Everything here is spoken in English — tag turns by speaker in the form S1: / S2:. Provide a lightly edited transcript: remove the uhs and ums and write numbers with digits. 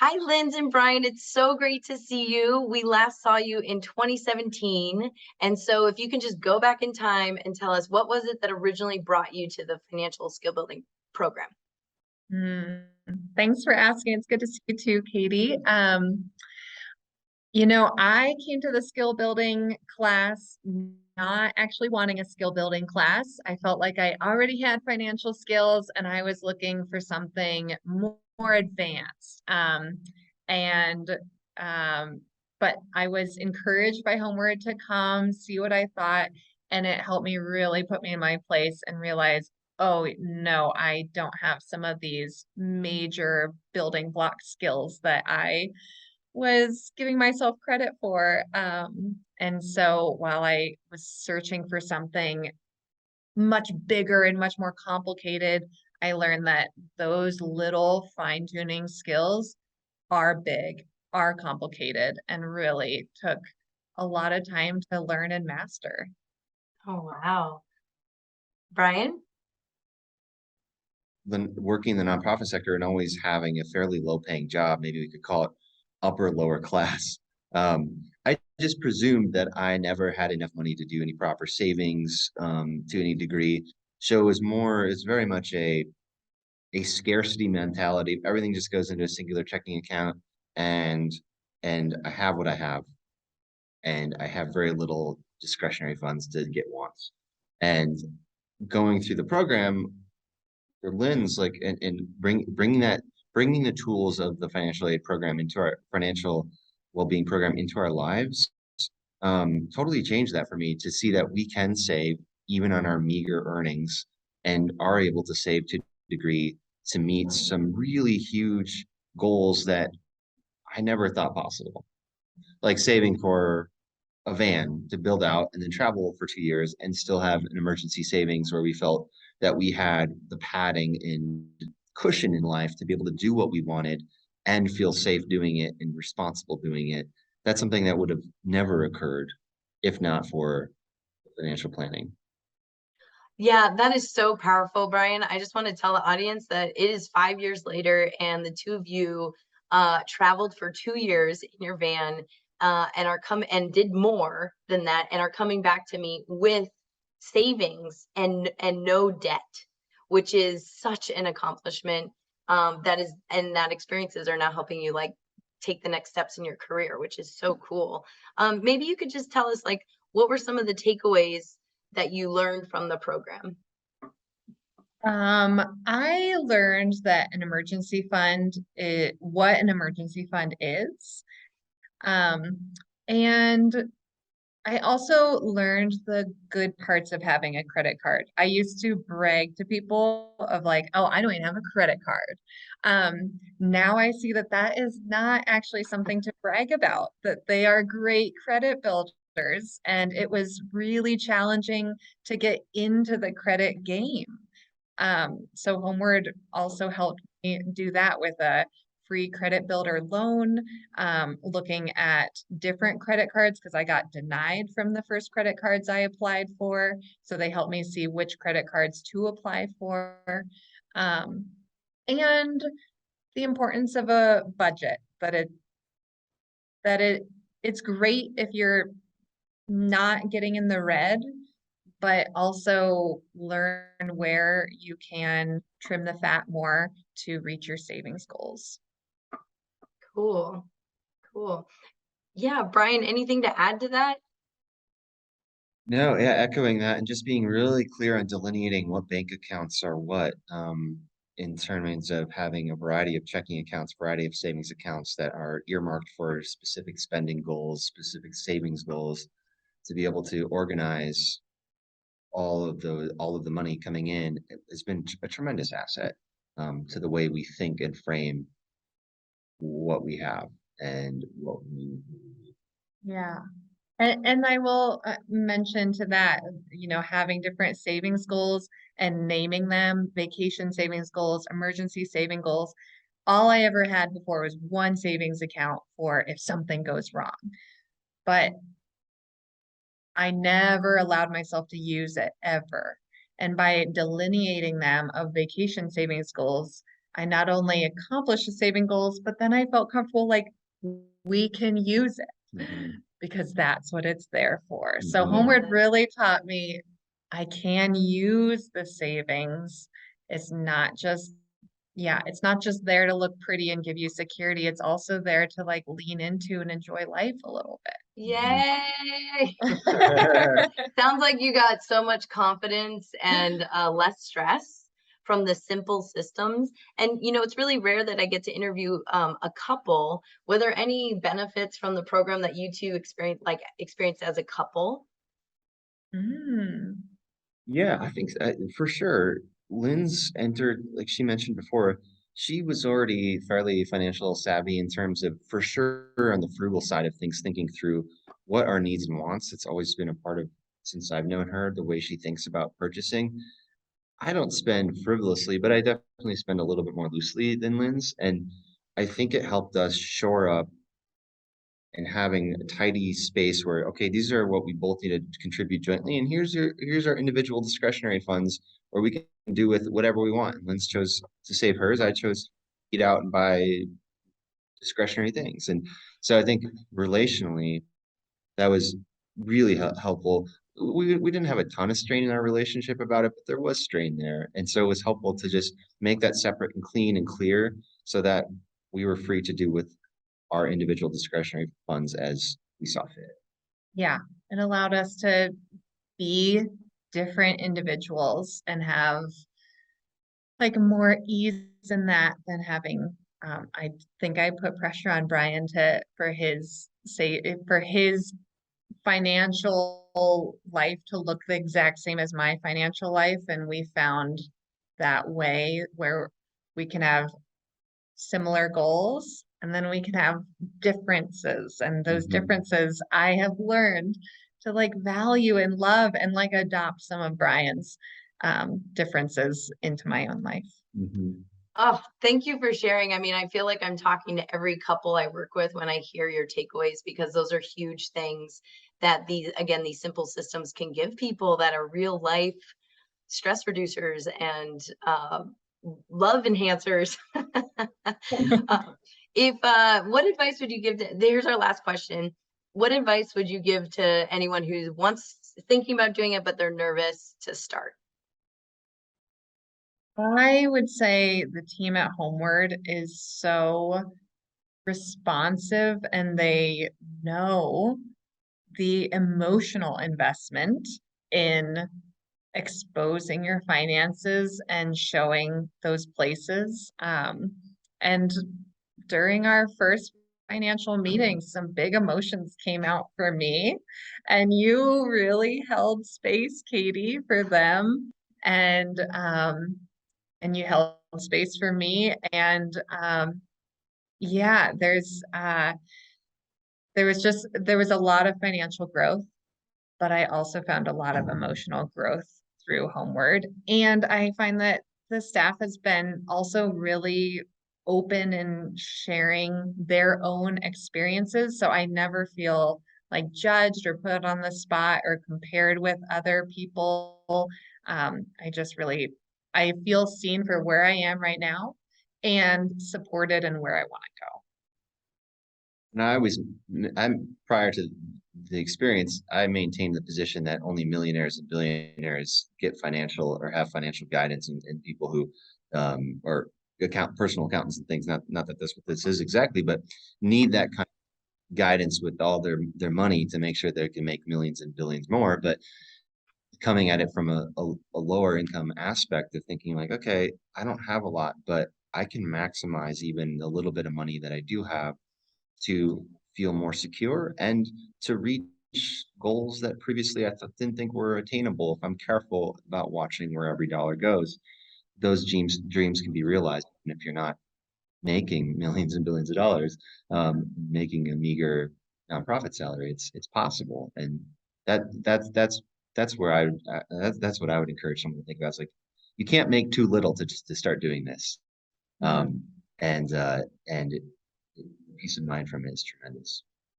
S1: Hi, Linds and Brian. It's so great to see you. We last saw you in 2017. And so if you can just go back in time and tell us what was it that originally brought you to the financial skill building program?
S2: Mm, Thanks for asking. It's good to see you too, Katie. I came to the skill building class not actually wanting a skill building class. I felt like I already had financial skills and I was looking for something more advanced. And but I was encouraged by Homeward to come, see what I thought, and it helped me really put me in my place and realize, oh no, I don't have some of these major building block skills that I was giving myself credit for. And so while I was searching for something much bigger and much more complicated, I learned that those little fine-tuning skills are big, are complicated, and really took a lot of time to learn and master.
S1: Oh, wow. Brian?
S3: Working in the nonprofit sector and always having a fairly low paying job, maybe we could call it upper lower class. I just presumed that I never had enough money to do any proper savings to any degree. So it's very much a scarcity mentality. Everything just goes into a singular checking account and I have what I have. And I have very little discretionary funds to get wants. And going through the program, for Lynn's and bringing the tools of the financial aid program into our financial well-being program into our lives totally changed that for me to see that we can save even on our meager earnings and are able to save to a degree to meet some really huge goals that I never thought possible, like saving for a van to build out and then travel for 2 years and still have an emergency savings where we felt that we had the padding and cushion in life to be able to do what we wanted and feel safe doing it and responsible doing it. That's something that would have never occurred if not for financial planning.
S1: Yeah, that is so powerful, Brian. I just want to tell the audience that it is 5 years later, and the two of you traveled for 2 years in your van and are come and did more than that, and are coming back to me with savings and no debt, which is such an accomplishment. That experiences are now helping you like take the next steps in your career, which is so cool. Maybe you could just tell us like what were some of the takeaways that you learned from the program?
S2: I learned that what an emergency fund is. And I also learned the good parts of having a credit card. I used to brag to people of like, oh, I don't even have a credit card. Now I see that that is not actually something to brag about, that they are great credit builders. And it was really challenging to get into the credit game. So Homeward also helped me do that with a free credit builder loan, looking at different credit cards because I got denied from the first credit cards I applied for. So they helped me see which credit cards to apply for. And the importance of a budget, that it's great if you're not getting in the red, but also learn where you can trim the fat more to reach your savings goals.
S1: Cool. Cool. Yeah, Brian, anything to add to that?
S3: No, yeah, echoing that and just being really clear on delineating what bank accounts are what, in terms of having a variety of checking accounts, variety of savings accounts that are earmarked for specific spending goals, specific savings goals, to be able to organize all of the money coming in has been a tremendous asset to the way we think and frame what we have and what we need.
S2: Yeah. And I will mention to that, having different savings goals and naming them, vacation savings goals, emergency saving goals. All I ever had before was one savings account for if something goes wrong. But I never allowed myself to use it ever. And by delineating them of vacation savings goals, I not only accomplished the saving goals, but then I felt comfortable like we can use it
S3: Mhm.
S2: because that's what it's there for. So
S3: Mhm.
S2: Homeward really taught me I can use the savings. It's not just, yeah, it's not just there to look pretty and give you security. It's also there to like lean into and enjoy life a little
S1: Yay!
S2: bit.
S1: Sounds like you got so much confidence and less stress from the simple systems. And you know, it's really rare that I get to interview a couple. Were there any benefits from the program that you two experienced as a couple?
S2: Mm.
S3: Yeah, I think for sure. Lynn's entered, like she mentioned before, she was already fairly financial savvy in terms of, for sure, on the frugal side of things, thinking through what our needs and wants. It's always been a part of, since I've known her, the way she thinks about purchasing. I don't spend frivolously, but I definitely spend a little bit more loosely than Lynn's. And I think it helped us shore up and having a tidy space where, okay, these are what we both need to contribute jointly, and here's our individual discretionary funds where we can do with whatever we want. Lynn's chose to save hers. I chose to eat out and buy discretionary things. And so I think relationally, that was really helpful. We didn't have a ton of strain in our relationship about it, but there was strain there. And so it was helpful to just make that separate and clean and clear so that we were free to do with our individual discretionary funds as we saw fit.
S2: Yeah, it allowed us to be different individuals and have like more ease in that than having I think I put pressure on Brian to for his financial life to look the exact same as my financial life, and we found that way where we can have similar goals and then we can have differences, and those
S3: Mhm.
S2: differences I have learned to like value and love and like adopt some of Brian's differences into my own life.
S3: Mhm.
S1: Oh, thank you for sharing. I mean, I feel like I'm talking to every couple I work with when I hear your takeaways, because those are huge things that these simple systems can give people that are real life stress reducers and love enhancers. Uh, if What advice would you give to, here's our last question. What advice would you give to anyone who's once thinking about doing it, but they're nervous to start?
S2: I would say the team at Homeward is so responsive and they know the emotional investment in exposing your finances and showing those places. And during our first financial meeting, some big emotions came out for me, and you really held space, Katie, for them. And you held space for me. And yeah, there was a lot of financial growth, but I also found a lot of emotional growth through Homeward. And I find that the staff has been also really open in sharing their own experiences. So I never feel like judged or put on the spot or compared with other people. I just really, I feel seen for where I am right now and supported in where I want to go.
S3: And I'm prior to the experience, I maintained the position that only millionaires and billionaires get financial or have financial guidance, and people who, or personal accountants and things. Not that that's what this is exactly, but need that kind of guidance with all their money to make sure they can make millions and billions more. But coming at it from a lower income aspect of thinking like, okay, I don't have a lot, but I can maximize even the little bit of money that I do have to feel more secure and to reach goals that previously didn't think were attainable. If I'm careful about watching where every dollar goes, those dreams can be realized. And if you're not making millions and billions of dollars, making a meager nonprofit salary, it's possible. And that that's where that's what I would encourage someone to think about. It's like you can't make too little to start doing this.
S2: Mhm.
S3: Um, and peace of mind from it is tremendous.